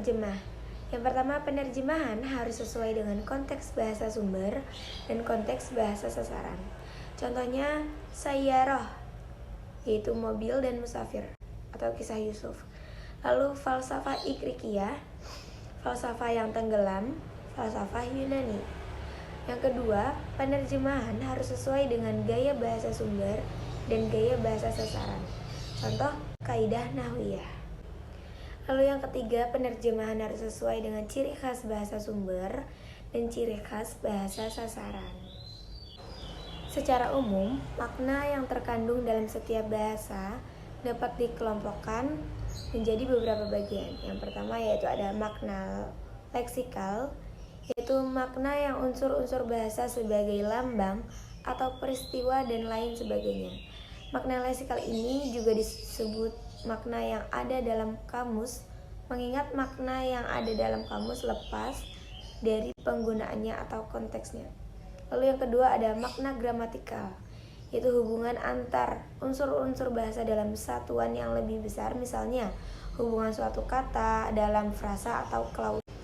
penerjemah. Yang pertama, penerjemahan harus sesuai dengan konteks bahasa sumber dan konteks bahasa sasaran. Contohnya, sayyarah, yaitu mobil dan musafir, atau kisah Yusuf. Lalu falsafah Ikrikiyah, falsafah yang tenggelam, falsafah Yunani. Yang kedua, penerjemahan harus sesuai dengan gaya bahasa sumber dan gaya bahasa sasaran. Contoh, kaidah nahwiyah. Lalu yang ketiga, penerjemahan harus sesuai dengan ciri khas bahasa sumber dan ciri khas bahasa sasaran. Secara umum, makna yang terkandung dalam setiap bahasa dapat dikelompokkan menjadi beberapa bagian. Yang pertama yaitu ada makna leksikal, yaitu makna yang unsur-unsur bahasa sebagai lambang atau peristiwa dan lain sebagainya. Makna leksikal ini juga disebut makna yang ada dalam kamus, mengingat makna yang ada dalam kamus lepas dari penggunaannya atau konteksnya. Lalu yang kedua ada makna gramatikal, yaitu hubungan antar unsur-unsur bahasa dalam satuan yang lebih besar, misalnya hubungan suatu kata dalam frasa atau klausula.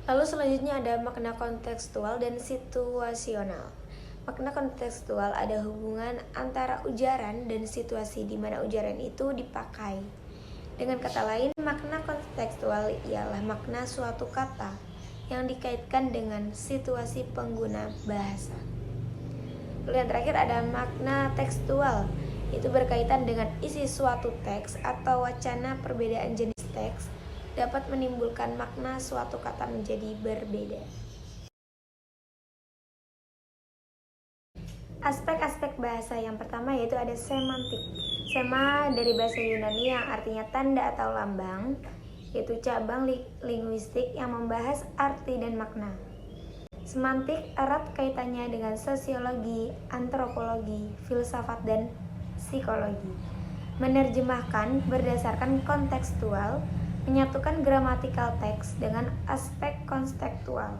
Lalu selanjutnya ada makna kontekstual dan situasional. Makna kontekstual ada hubungan antara ujaran dan situasi di mana ujaran itu dipakai. Dengan kata lain, makna kontekstual ialah makna suatu kata yang dikaitkan dengan situasi pengguna bahasa. Lalu yang terakhir ada makna tekstual, yaitu berkaitan dengan isi suatu teks atau wacana. Perbedaan jenis teks dapat menimbulkan makna suatu kata menjadi berbeda. Aspek-aspek bahasa yang pertama yaitu ada semantik. Sema dari bahasa Yunani yang artinya tanda atau lambang, yaitu cabang linguistik yang membahas arti dan makna. Semantik erat kaitannya dengan sosiologi, antropologi, filsafat, dan psikologi. Menerjemahkan berdasarkan kontekstual, menyatukan gramatikal teks dengan aspek konstekstual.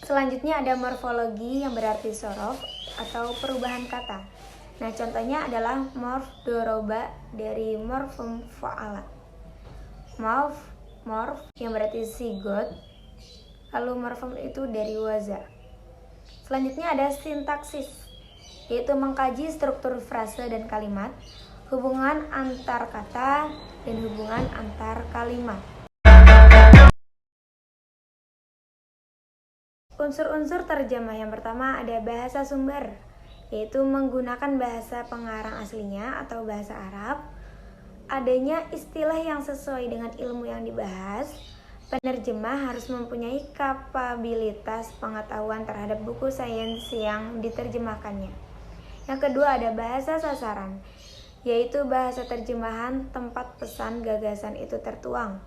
Selanjutnya ada morfologi yang berarti sorof atau perubahan kata. Nah, contohnya adalah morf doroba dari morfem fa'ala. Morf yang berarti sigot, lalu morfem itu dari waza. Selanjutnya ada sintaksis, yaitu mengkaji struktur frase dan kalimat, hubungan antar kata, dan hubungan antar kalimat. Unsur-unsur terjemah yang pertama ada bahasa sumber, yaitu menggunakan bahasa pengarang aslinya atau bahasa Arab. Adanya istilah yang sesuai dengan ilmu yang dibahas. Penerjemah harus mempunyai kapabilitas pengetahuan terhadap buku sains yang diterjemahkannya. Yang kedua ada bahasa sasaran, yaitu bahasa terjemahan tempat pesan gagasan itu tertuang.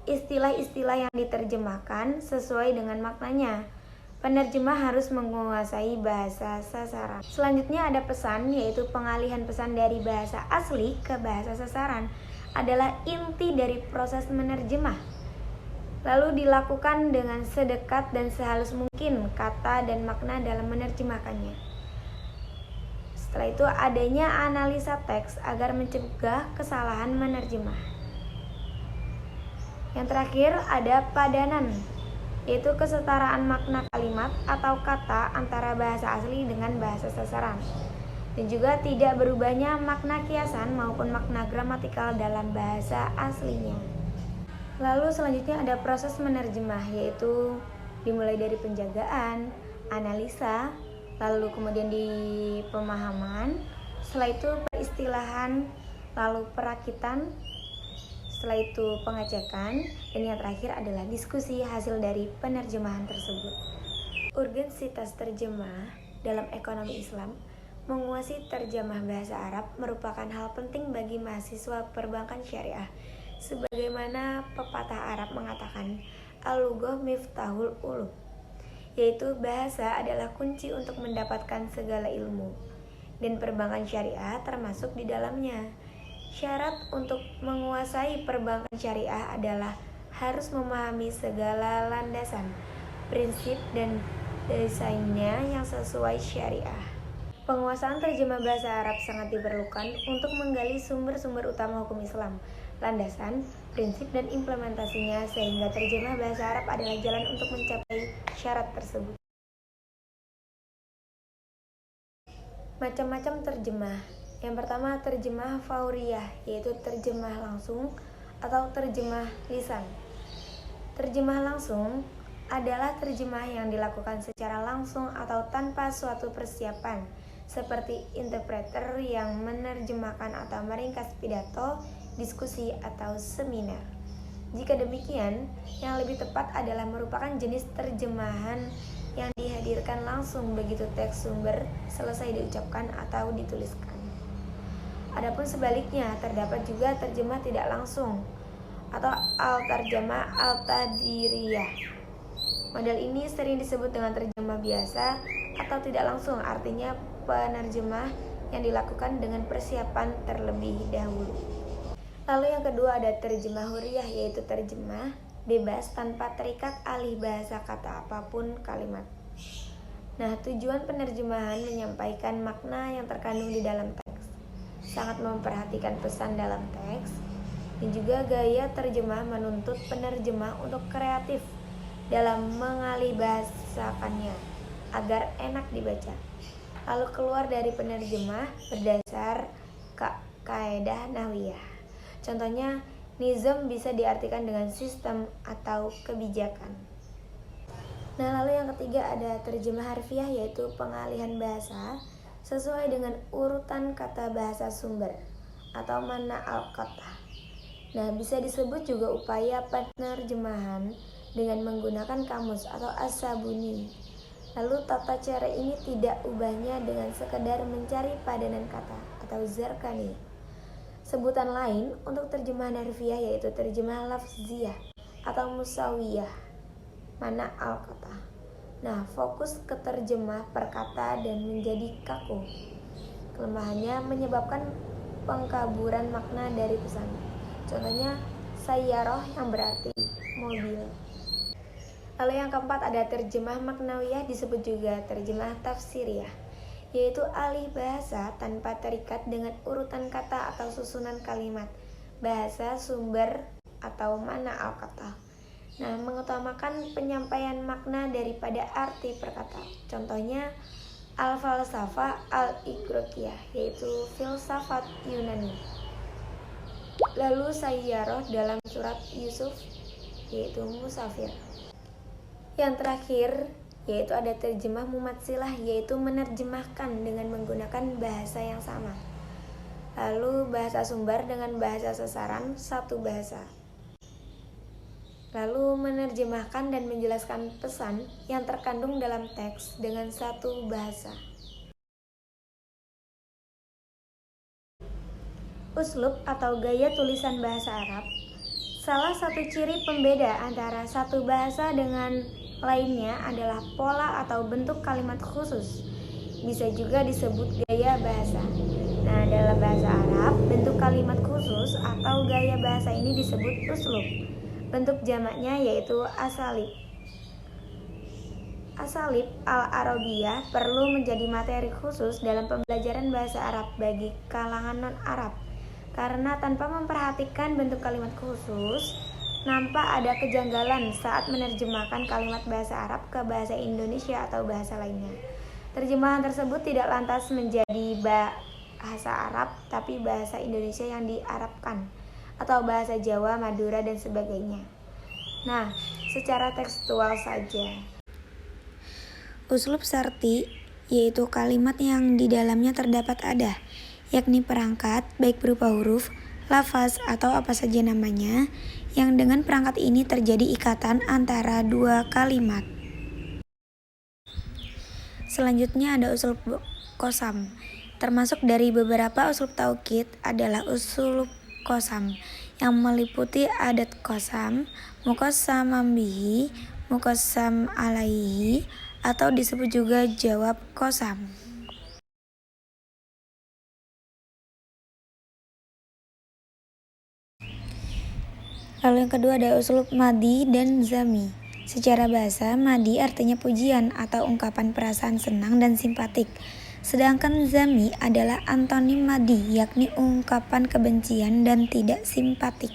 Istilah-istilah yang diterjemahkan sesuai dengan maknanya. Penerjemah harus menguasai bahasa sasaran. Selanjutnya ada pesan, yaitu pengalihan pesan dari bahasa asli ke bahasa sasaran adalah inti dari proses menerjemah. Lalu dilakukan dengan sedekat dan sehalus mungkin kata dan makna dalam menerjemahkannya. Setelah itu adanya analisa teks agar mencegah kesalahan menerjemah. Yang terakhir ada padanan, yaitu kesetaraan makna kalimat atau kata antara bahasa asli dengan bahasa sasaran, dan juga tidak berubahnya makna kiasan maupun makna gramatikal dalam bahasa aslinya. Lalu selanjutnya ada proses menerjemah, yaitu dimulai dari penjagaan, analisa, lalu kemudian di pemahaman, setelah itu peristilahan, lalu perakitan, setelah itu pengecekan, dan yang terakhir adalah diskusi hasil dari penerjemahan tersebut. Urgensitas terjemah dalam ekonomi Islam. Menguasai terjemah bahasa Arab merupakan hal penting bagi mahasiswa perbankan syariah. Sebagaimana pepatah Arab mengatakan, al-lughah miftahul ulum, yaitu bahasa adalah kunci untuk mendapatkan segala ilmu, dan perbankan syariah termasuk di dalamnya. Syarat untuk menguasai perbankan syariah adalah harus memahami segala landasan, prinsip, dan desainnya yang sesuai syariah. Penguasaan terjemah bahasa Arab sangat diperlukan untuk menggali sumber-sumber utama hukum Islam. landasan, prinsip, dan implementasinya, sehingga terjemah bahasa Arab adalah jalan untuk mencapai syarat tersebut. Macam-macam terjemah. Yang pertama, terjemah fauriyah, yaitu terjemah langsung atau terjemah lisan. Terjemah langsung adalah terjemah yang dilakukan secara langsung atau tanpa suatu persiapan, seperti interpreter yang menerjemahkan atau meringkas pidato, diskusi, atau seminar. Jika demikian, yang lebih tepat adalah merupakan jenis terjemahan yang dihadirkan langsung begitu teks sumber selesai diucapkan atau dituliskan. Adapun sebaliknya, terdapat juga terjemah tidak langsung atau al-tarjamah al-tadriyah. Model ini sering disebut dengan terjemah biasa atau tidak langsung, artinya penerjemah yang dilakukan dengan persiapan terlebih dahulu. Lalu yang kedua ada terjemah huriyah, yaitu terjemah bebas tanpa terikat alih bahasa kata apapun kalimat. Nah, tujuan penerjemahan menyampaikan makna yang terkandung di dalam teks, sangat memperhatikan pesan dalam teks, dan juga gaya terjemah menuntut penerjemah untuk kreatif dalam mengalihbahasakannya agar enak dibaca. Lalu keluar dari penerjemah berdasar kaedah nahwiyah. Contohnya, nizam bisa diartikan dengan sistem atau kebijakan. Nah, lalu yang ketiga ada terjemah harfiah, yaitu pengalihan bahasa sesuai dengan urutan kata bahasa sumber atau mana al-qatah. Nah, bisa disebut juga upaya penerjemahan dengan menggunakan kamus atau as-sabuni. Lalu tata cara ini tidak ubahnya dengan sekedar mencari padanan kata atau zarkani. Sebutan lain untuk terjemahan harfiah yaitu terjemah lafziyah atau musawiyah, mana al-qatah. Nah, fokus ke terjemah per kata dan menjadi kaku. Kelemahannya menyebabkan pengkaburan makna dari pesan. Contohnya, sayyaroh yang berarti mobil. Lalu yang keempat ada terjemah maknawiyah, disebut juga terjemah tafsiriyah, yaitu alih bahasa tanpa terikat dengan urutan kata atau susunan kalimat, bahasa sumber atau mana al-qatah. Nah, mengutamakan penyampaian makna daripada arti perkata. Contohnya, al-falsafah al-igrokiyah, yaitu filsafat Yunani. Lalu sayyaroh dalam surat Yusuf, yaitu musafir. Yang terakhir yaitu ada terjemah mumatsilah, yaitu menerjemahkan dengan menggunakan bahasa yang sama. Lalu bahasa sumber dengan bahasa sasaran satu bahasa. Lalu menerjemahkan dan menjelaskan pesan yang terkandung dalam teks dengan satu bahasa. Uslub atau gaya tulisan bahasa Arab, salah satu ciri pembeda antara satu bahasa dengan lainnya adalah pola atau bentuk kalimat khusus. Bisa juga disebut gaya bahasa. Nah, dalam bahasa Arab, bentuk kalimat khusus atau gaya bahasa ini disebut uslub. Bentuk jamaknya yaitu asalib. Asalib al-Arabiyah perlu menjadi materi khusus dalam pembelajaran bahasa Arab bagi kalangan non-Arab. Karena tanpa memperhatikan bentuk kalimat khusus, nampak ada kejanggalan saat menerjemahkan kalimat bahasa Arab ke bahasa Indonesia atau bahasa lainnya. Terjemahan tersebut tidak lantas menjadi bahasa Arab, tapi bahasa Indonesia yang diarabkan, atau bahasa Jawa, Madura, dan sebagainya. Nah, secara tekstual saja. Uslub sarti, yaitu kalimat yang di dalamnya terdapat adah, yakni perangkat, baik berupa huruf, lafaz, atau apa saja namanya, yang dengan perangkat ini terjadi ikatan antara dua kalimat. Selanjutnya ada uslub qasam. Termasuk dari beberapa uslub taukid adalah uslub qasam, yang meliputi adat qasam, muqassamam bihi, muqassam alaihi, atau disebut juga jawab qasam. Lalu yang kedua ada uslub madi dan zami. Secara bahasa, madi artinya pujian atau ungkapan perasaan senang dan simpatik. Sedangkan zami adalah antonim madi, yakni ungkapan kebencian dan tidak simpatik.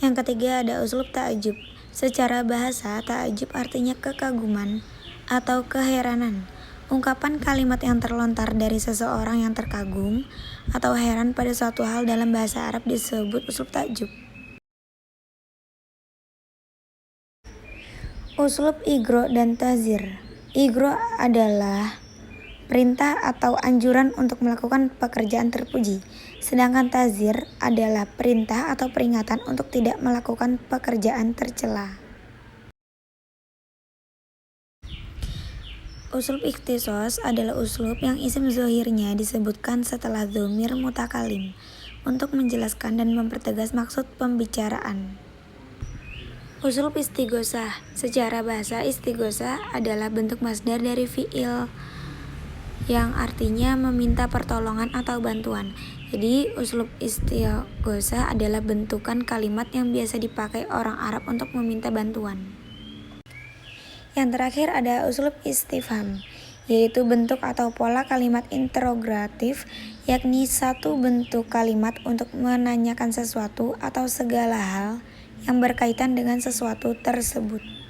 Yang ketiga ada uslub ta'ajub. Secara bahasa, ta'ajub artinya kekaguman atau keheranan. Ungkapan kalimat yang terlontar dari seseorang yang terkagum atau heran pada suatu hal dalam bahasa Arab disebut uslub ta'ajub. Uslub igro dan tazir. Igro adalah perintah atau anjuran untuk melakukan pekerjaan terpuji, sedangkan tazir adalah perintah atau peringatan untuk tidak melakukan pekerjaan tercela. Uslub ikhtisos adalah uslub yang isim zohirnya disebutkan setelah dhamir mutakalim untuk menjelaskan dan mempertegas maksud pembicaraan. Uslub istighosah. Secara bahasa, istighosah adalah bentuk masdar dari fi'il yang artinya meminta pertolongan atau bantuan. Jadi, uslub istighosah adalah bentukan kalimat yang biasa dipakai orang Arab untuk meminta bantuan. Yang terakhir ada uslub istifham, yaitu bentuk atau pola kalimat interrogatif, yakni satu bentuk kalimat untuk menanyakan sesuatu atau segala hal yang berkaitan dengan sesuatu tersebut.